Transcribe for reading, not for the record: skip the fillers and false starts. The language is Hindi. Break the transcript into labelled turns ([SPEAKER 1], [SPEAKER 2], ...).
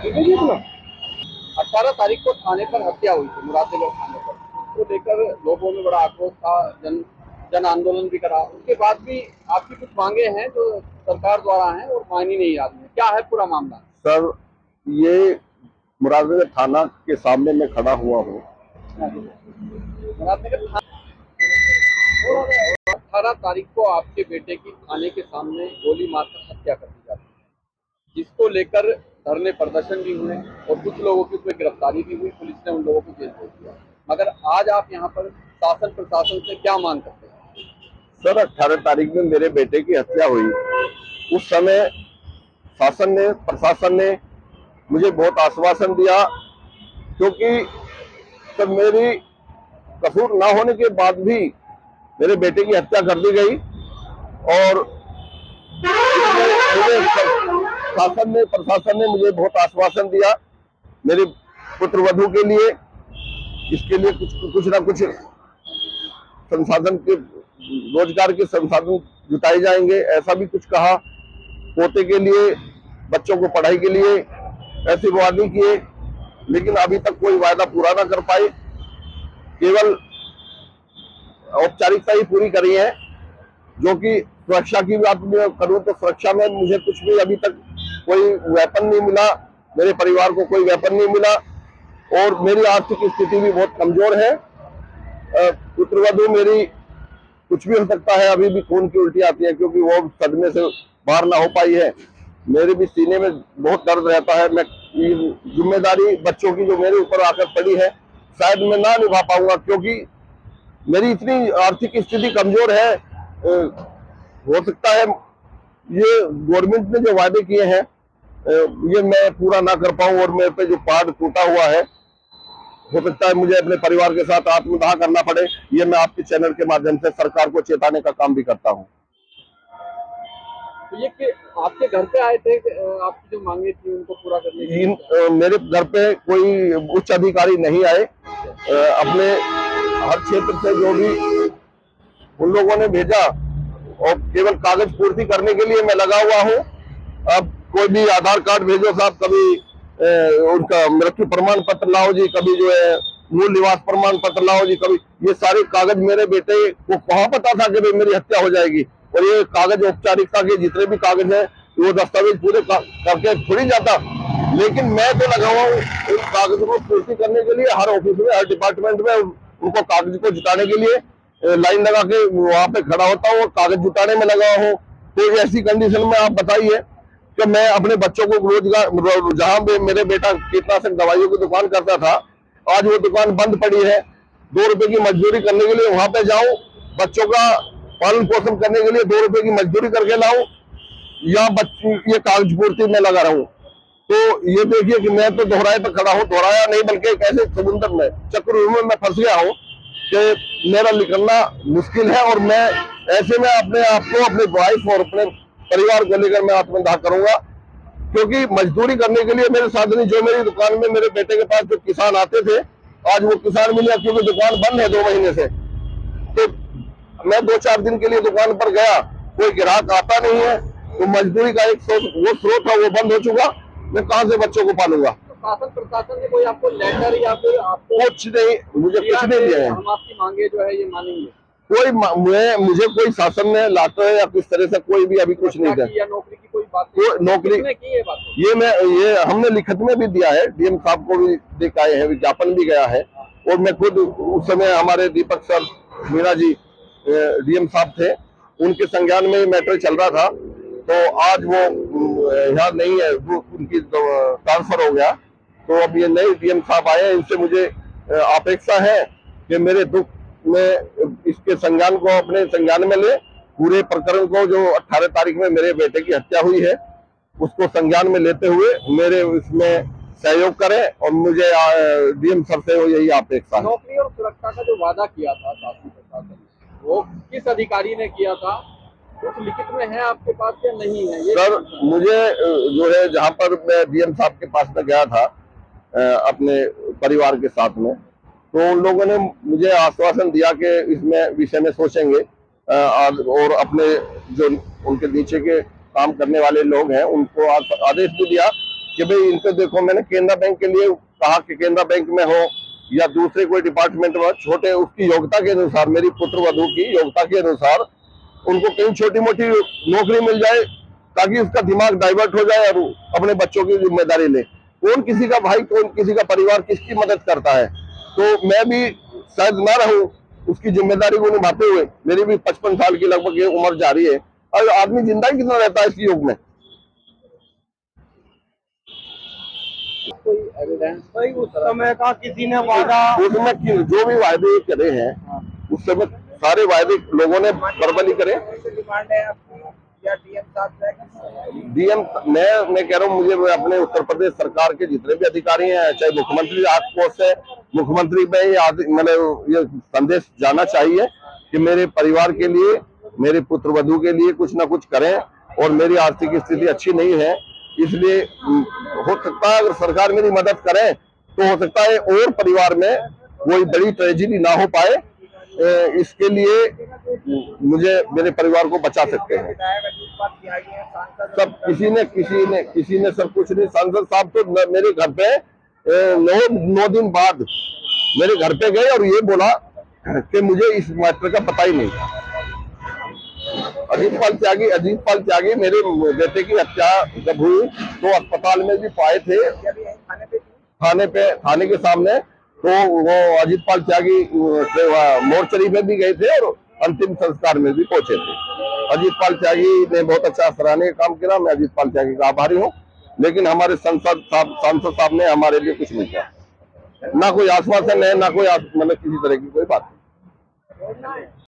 [SPEAKER 1] 18 तारीख को थाने पर हत्या हुई थी, मुरादनगर थाने पर। उसको लेकर लोगों में बड़ा आक्रोश था, जन आंदोलन भी करा। उसके बाद भी आपकी कुछ मांगे हैं जो सरकार द्वारा हैं और मानी नहीं जा रही है। क्या है पूरा मामला?
[SPEAKER 2] सर, ये मुरादनगर थाना के सामने मैं खड़ा हुआ हूँ।
[SPEAKER 1] मुरादनगर थाना 18 तारीख को आपके बेटे की थाने के सामने गोली मारकर हत्या कर दी जाती है, जिसको लेकर धरने प्रदर्शन भी हुए और कुछ लोगों की उसमें गिरफ्तारी भी हुई। पुलिस ने उन लोगों को जेल भेज दिया। मगर आज आप यहाँ पर शासन प्रशासन से क्या मांग करते हैं?
[SPEAKER 2] सर, 18 तारीख में मेरे बेटे की हत्या हुई। उस समय प्रशासन ने मुझे बहुत आश्वासन दिया, क्योंकि सर मेरी कसूर ना होने के बाद भी मेरे बेटे की हत्या कर दी गई। और प्रशासन ने मुझे बहुत आश्वासन दिया मेरे पुत्र वधू के लिए। इसके लिए कुछ ना कुछ संसाधन के, रोजगार के संसाधन जुटाए जाएंगे, ऐसा भी कुछ कहा। पोते के लिए, बच्चों को पढ़ाई के लिए ऐसे वादे किए, लेकिन अभी तक कोई वायदा पूरा ना कर पाए। केवल औपचारिकता ही पूरी करी है। जो कि सुरक्षा की बात में करूं तो सुरक्षा में मुझे कुछ भी अभी तक कोई वेपन नहीं मिला, मेरे परिवार को कोई वेपन नहीं मिला। और मेरी आर्थिक स्थिति भी बहुत कमजोर है। पुत्रवधू मेरी, कुछ भी हो सकता है, अभी भी खून की उल्टी आती है क्योंकि वो सदमे से बाहर ना हो पाई है। मेरे भी सीने में बहुत दर्द रहता है। मैं जिम्मेदारी बच्चों की जो मेरे ऊपर आकर पड़ी है, शायद मैं ना निभा पाऊंगा, क्योंकि मेरी इतनी आर्थिक स्थिति कमजोर है। हो सकता है ये गवर्नमेंट ने जो वादे किए हैं ये मैं पूरा ना कर पाऊं, और मेरे पे जो पहाड़ टूटा हुआ है, हो सकता है मुझे अपने परिवार के साथ आत्मदाह करना पड़े। ये मैं आपके चैनल के माध्यम से सरकार को चेताने का काम भी करता हूं।
[SPEAKER 1] तो ये कि आपके घर पे आए थे, आपकी जो मांगे थी उनको पूरा करने के लिए?
[SPEAKER 2] मेरे घर पे कोई उच्च अधिकारी नहीं आए। अपने हर क्षेत्र से जो भी उन लोगों ने भेजा, और केवल कागज पूर्ति करने के लिए मैं लगा हुआ हूँ। अब कोई भी आधार कार्ड भेजो साहब, कभी उनका मृत्यु प्रमाण पत्र लाओ जी, कभी जो है मूल निवास प्रमाण पत्र लाओ जी, कभी ये सारे कागज मेरे बेटे को कहाँ पता था कि भाई मेरी हत्या हो जाएगी। और ये कागज औपचारिकता के जितने भी कागज है वो दस्तावेज पूरे करके थोड़ी जाता। लेकिन मैं तो लगा हुआ हूँ इन कागजों को पूर्ति करने के लिए। हर ऑफिस में, हर डिपार्टमेंट में उनको कागज को जुटाने के लिए लाइन लगा के वहां पे खड़ा होता हूँ और कागज जुटाने में लगा हूँ। तो ऐसी कंडीशन में आप बताइए कि मैं अपने बच्चों को रोजगार, जहां पे मेरे बेटा कीटनाशक दवाइयों की दुकान करता था, आज वो दुकान बंद पड़ी है। 2 रुपए की मजदूरी करने के लिए वहां पे जाऊं, बच्चों का पालन पोषण करने के लिए 2 रुपए की मजदूरी करके लाऊं, या ये कागज पूर्ति में लगा रहूं। तो ये देखिए कि मैं तो दोहराए पे खड़ा हूँ, दोहराया नहीं बल्कि एक ऐसे समुद्र में, चक्रव्यूह में फंस गया हूँ कि मेरा निकलना मुश्किल है। और मैं ऐसे में अपने आप को, अपनी वाइफ और अपने परिवार को लेकर मैं आत्मदाह करूंगा, क्योंकि मजदूरी करने के लिए मेरे साधनी, जो मेरी दुकान में मेरे बेटे के पास जो किसान आते थे, आज वो किसान मिले क्योंकि दुकान बंद है 2 महीने से। तो मैं 2-4 दिन के लिए दुकान पर गया, कोई ग्राहक आता नहीं है, तो मजदूरी का एक वो स्रोत था वो बंद हो चुका। मैं कहां से बच्चों को पालूंगा?
[SPEAKER 1] तो शासन प्रशासन ने कोई आपको लेटर या फिर आपको
[SPEAKER 2] कुछ नहीं, मुझे कुछ नहीं दिया है।
[SPEAKER 1] हम आपकी मांगे जो है ये मानेंगे?
[SPEAKER 2] मुझे कोई शासन ने लाते या किस तरह से कोई भी अभी कुछ नहीं दिया।
[SPEAKER 1] नौकरी की कोई बात
[SPEAKER 2] नौकरी
[SPEAKER 1] की ये बात?
[SPEAKER 2] ये हमने लिखित में भी दिया है, डीएम साहब को भी देख आए हैं, विज्ञापन भी गया है। और मैं खुद उस समय हमारे दीपक सर मीणा जी डीएम साहब थे, उनके संज्ञान में मैटर चल रहा था। तो आज वो यहाँ नहीं है, वो उनकी ट्रांसफर हो गया। तो अब ये नए डीएम साहब आए हैं, इनसे मुझे अपेक्षा है कि मेरे दुख में इसके संज्ञान को अपने संज्ञान में ले, पूरे प्रकरण को जो 18 तारीख में मेरे बेटे की हत्या हुई है उसको संज्ञान में लेते हुए मेरे इसमें सहयोग करें। और मुझे डीएम सर से यही अपेक्षा है।
[SPEAKER 1] नौकरी और सुरक्षा का जो वादा किया था शासन प्रशासन, वो किस अधिकारी ने किया था? कुछ लिखित में है आपके पास या नहीं है? ये
[SPEAKER 2] सर, मुझे जो है, जहां पर मैं डीएम साहब के पास में गया था अपने परिवार के साथ में, तो उन लोगों ने मुझे आश्वासन दिया कि इसमें विषय में सोचेंगे, और अपने जो उनके नीचे के काम करने वाले लोग हैं उनको आदेश भी दिया कि भाई इनको देखो, मैंने केनरा बैंक के लिए कहा कि केनरा बैंक में हो या दूसरे कोई डिपार्टमेंट में, छोटे उसकी योग्यता के अनुसार, मेरी पुत्र वधू की योग्यता के अनुसार उनको कहीं छोटी मोटी नौकरी मिल जाए ताकि उसका दिमाग डाइवर्ट हो जाए और अपने बच्चों की जिम्मेदारी ले। कौन किसी का भाई, कौन किसी का परिवार किसकी मदद करता है, तो मैं भी शायद ना रहूं उसकी जिम्मेदारी को निभाते हुए। मेरी भी 55 साल की लगभग ये उम्र जा रही है, और आदमी जिंदा ही कितना रहता है इस युग में।
[SPEAKER 1] कोई एविडेंस
[SPEAKER 3] भाई उस समय का किसी ने वादा,
[SPEAKER 2] उसमें जो भी वायदे करे हैं उस समय सारे वायदे लोगों ने वर्बली करे।
[SPEAKER 3] डिमांड है आपकी या डीएम साहब से?
[SPEAKER 2] डीएम, मैं कह रहा हूँ, मुझे अपने उत्तर प्रदेश सरकार के जितने भी अधिकारी हैं, चाहे मुख्यमंत्री राहत कोष है, मुख्यमंत्री पे मतलब ये संदेश जाना चाहिए कि मेरे परिवार के लिए, मेरे पुत्र वधू के लिए कुछ ना कुछ करें। और मेरी आर्थिक स्थिति अच्छी नहीं है, इसलिए हो सकता है अगर सरकार मेरी मदद करे तो हो सकता है और परिवार में कोई बड़ी ट्रेजेडी ना हो पाए। इसके लिए मुझे मेरे परिवार को बचा सकते हैं सब। किसी ने सब कुछ नहीं। सांसद साहब तो मेरे घर पे 9 दिन बाद मेरे घर पे गए और ये बोला कि मुझे इस मैटर का पता ही नहीं था। अजीत पाल त्यागी मेरे बेटे की हत्या जब हुई तो अस्पताल में भी पाए थे, थाने के सामने, तो वो अजीत पाल त्यागी मोर्चरी में भी गए थे और अंतिम संस्कार में भी पहुंचे थे। अजीत पाल त्यागी ने बहुत अच्छा सराहनीय काम किया, मैं अजीत पाल त्यागी का आभारी हूँ। लेकिन हमारे सांसद साहब ने हमारे लिए कुछ नहीं किया, ना कोई आश्वासन है, ना कोई मतलब किसी तरह की कोई बात नहीं।